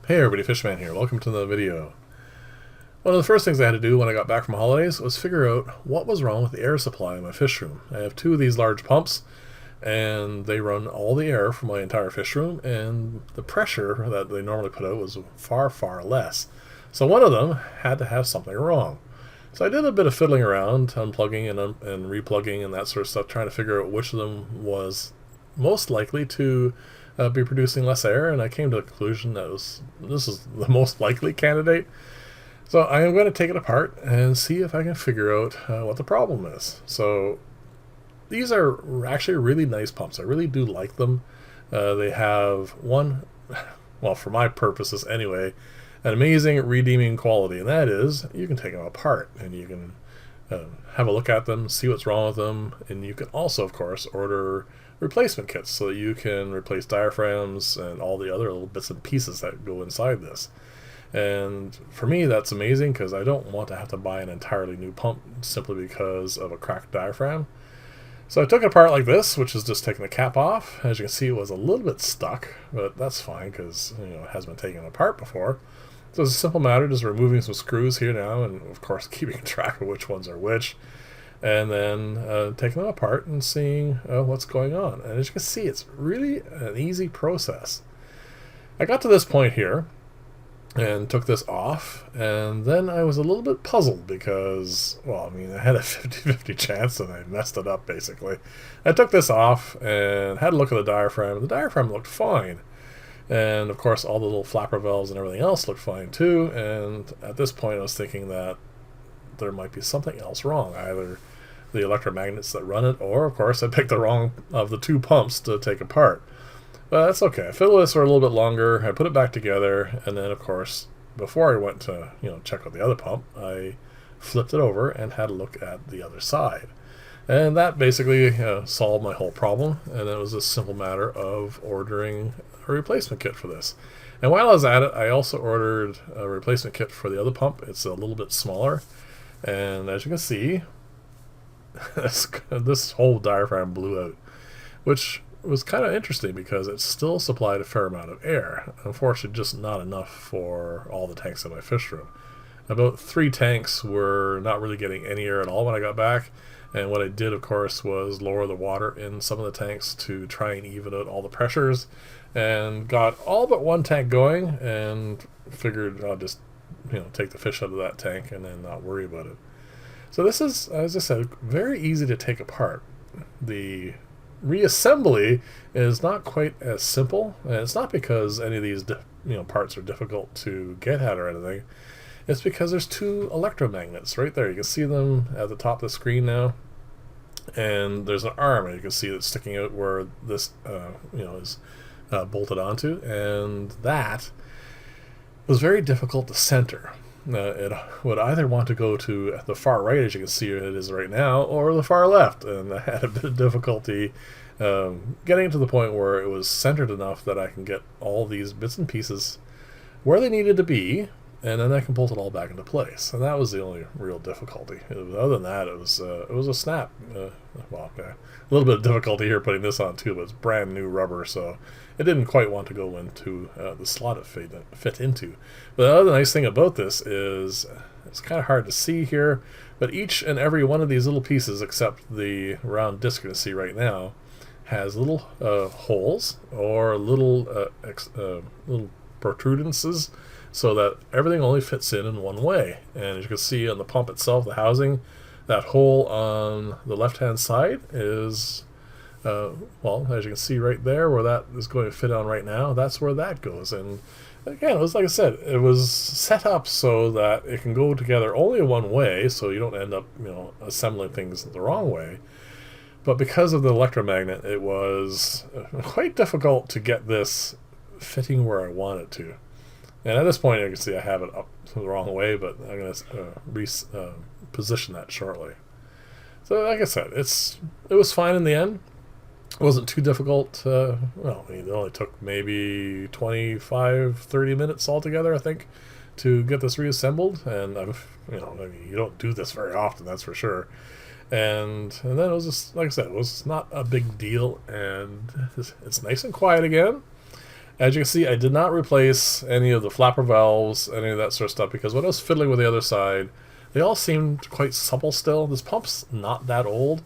Hey everybody, Fishman here. Welcome to the video. One of the first things I had to do when I got back from holidays was figure out what was wrong with the air supply in my fish room. I have two of these large pumps and they run all the air from my entire fish room, and the pressure that they normally put out was far, far less. So one of them had to have something wrong. So I did a bit of fiddling around, unplugging and replugging and that sort of stuff, trying to figure out which of them was most likely to be producing less air, and I came to the conclusion that this is the most likely candidate. So I am going to take it apart and see if I can figure out what the problem is. So these are actually really nice pumps. I really do like them. They have one, well, for my purposes anyway, an amazing redeeming quality, and that is you can take them apart and you can have a look at them, see what's wrong with them, and you can also, of course, order replacement kits so that you can replace diaphragms and all the other little bits and pieces that go inside this. And for me, that's amazing because I don't want to have to buy an entirely new pump simply because of a cracked diaphragm. So I took it apart like this, which is just taking the cap off. As you can see, it was a little bit stuck, but that's fine because it has been taken apart before. So it's a simple matter, just removing some screws here now, and of course keeping track of which ones are which, and then taking them apart and seeing what's going on. And as you can see, it's really an easy process. I got to this point here and took this off, and then I was a little bit puzzled because, well, I mean, I had a 50-50 chance and I messed it up basically. I took this off and had a look at the diaphragm. The diaphragm looked fine. And of course all the little flapper valves and everything else looked fine too, and at this point I was thinking that there might be something else wrong, either the electromagnets that run it, or of course I picked the wrong of the two pumps to take apart. But that's okay. I fiddled this for a little bit longer, I put it back together, and then of course before I went to check out the other pump, I flipped it over and had a look at the other side. And that basically solved my whole problem, and it was a simple matter of ordering a replacement kit for this. And while I was at it, I also ordered a replacement kit for the other pump. It's a little bit smaller, and as you can see, this whole diaphragm blew out, which was kind of interesting because it still supplied a fair amount of air. Unfortunately, just not enough for all the tanks in my fish room. About 3 tanks were not really getting any air at all when I got back. And what I did, of course, was lower the water in some of the tanks to try and even out all the pressures, and got all but one tank going, and figured I'll just take the fish out of that tank and then not worry about it. So this is, as I said, very easy to take apart. The reassembly is not quite as simple, and it's not because any of these parts are difficult to get at or anything. It's because there's two electromagnets right there. You can see them at the top of the screen now. And there's an arm, and you can see it sticking out where this is bolted onto. And that was very difficult to center. It would either want to go to the far right, as you can see it is right now, or the far left. And I had a bit of difficulty getting to the point where it was centered enough that I can get all these bits and pieces where they needed to be, and then I can bolt it all back into place. And that was the only real difficulty. Other than that, it was a snap. Well, a little bit of difficulty here putting this on too, but it's brand new rubber, so it didn't quite want to go into the slot it fit into. But the other nice thing about this is it's kind of hard to see here, but each and every one of these little pieces, except the round disc you're going to see right now, has little holes or little protrudences, so that everything only fits in one way. And as you can see on the pump itself, the housing, that hole on the left hand side is well, as you can see right there where that is going to fit on right now, that's where that goes. And again, it was, like I said, it was set up so that it can go together only one way, so you don't end up assembling things the wrong way. But because of the electromagnet, it was quite difficult to get this fitting where I want it to. And at this point, you can see I have it up the wrong way, but I'm going to position that shortly. So like I said, it was fine in the end. It wasn't too difficult. Well, I mean, it only took maybe 25-30 minutes altogether, I think, to get this reassembled. And I mean, you don't do this very often, that's for sure. And then it was just, like I said, it was not a big deal, and it's nice and quiet again. As you can see, I did not replace any of the flapper valves, any of that sort of stuff, because when I was fiddling with the other side, they all seemed quite supple still. This pump's not that old,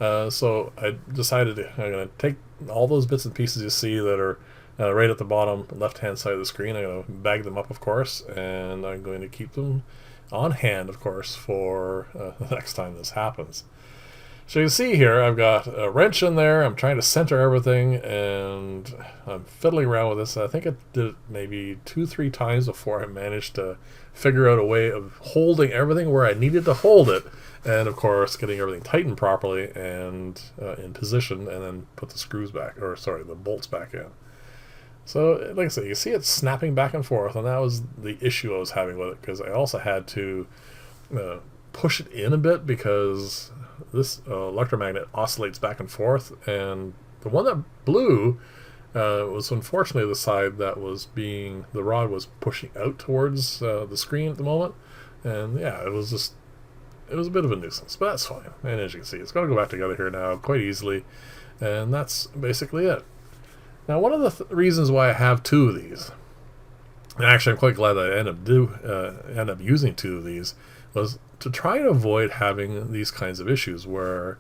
so I decided I'm going to take all those bits and pieces you see that are right at the bottom left-hand side of the screen. I'm going to bag them up, of course, and I'm going to keep them on hand, of course, for the next time this happens. So you can see here, I've got a wrench in there. I'm trying to center everything, and I'm fiddling around with this. I think I did it maybe 2-3 times before I managed to figure out a way of holding everything where I needed to hold it, and of course getting everything tightened properly and in position, and then put the screws back, or sorry, the bolts back in. So, like I said, you see it snapping back and forth, and that was the issue I was having with it, because I also had to push it in a bit, because this electromagnet oscillates back and forth, and the one that blew was unfortunately the side that was the rod was pushing out towards the screen at the moment, and yeah, it was a bit of a nuisance, but that's fine. And as you can see, it's going to go back together here now quite easily, and that's basically it. Now, one of the reasons why I have two of these, and actually I'm quite glad that I end up using two of these, was to try and avoid having these kinds of issues where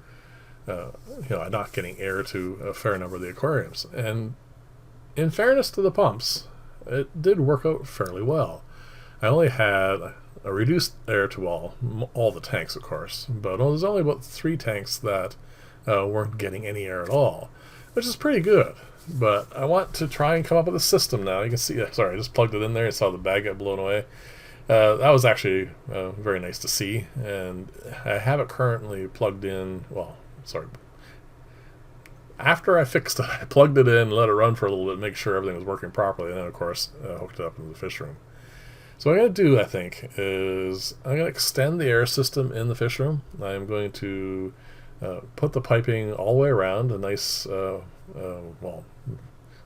I'm not getting air to a fair number of the aquariums. And in fairness to the pumps, it did work out fairly well. I only had a reduced air to all the tanks, of course, but there's only about 3 tanks that weren't getting any air at all, which is pretty good. But I want to try and come up with a system now. You can see, sorry, I just plugged it in there and saw the bag get blown away. That was actually very nice to see, and I have it currently plugged in. Well, sorry, after I fixed it, I plugged it in, let it run for a little bit, make sure everything was working properly, and then of course hooked it up into the fish room. So what I'm going to do, I think, is I'm going to extend the air system in the fish room. I'm going to put the piping all the way around, a nice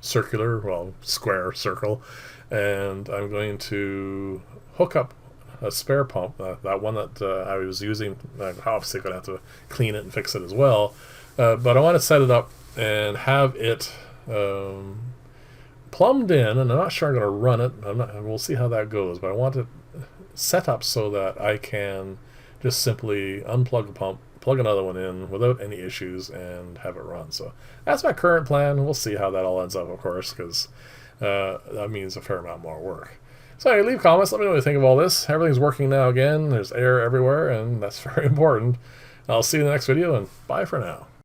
square circle, and I'm going to hook up a spare pump, that one that I was using. I'm obviously going to have to clean it and fix it as well, but I want to set it up and have it plumbed in, and I'm not sure I'm going to run it. We'll see how that goes, but I want it set up so that I can just simply unplug the pump, plug another one in without any issues, and have it run. So that's my current plan. We'll see how that all ends up, of course, because that means a fair amount more work. So leave comments, let me know what you think of all this. Everything's working now again. There's air everywhere, and that's very important. I'll see you in the next video, and bye for now.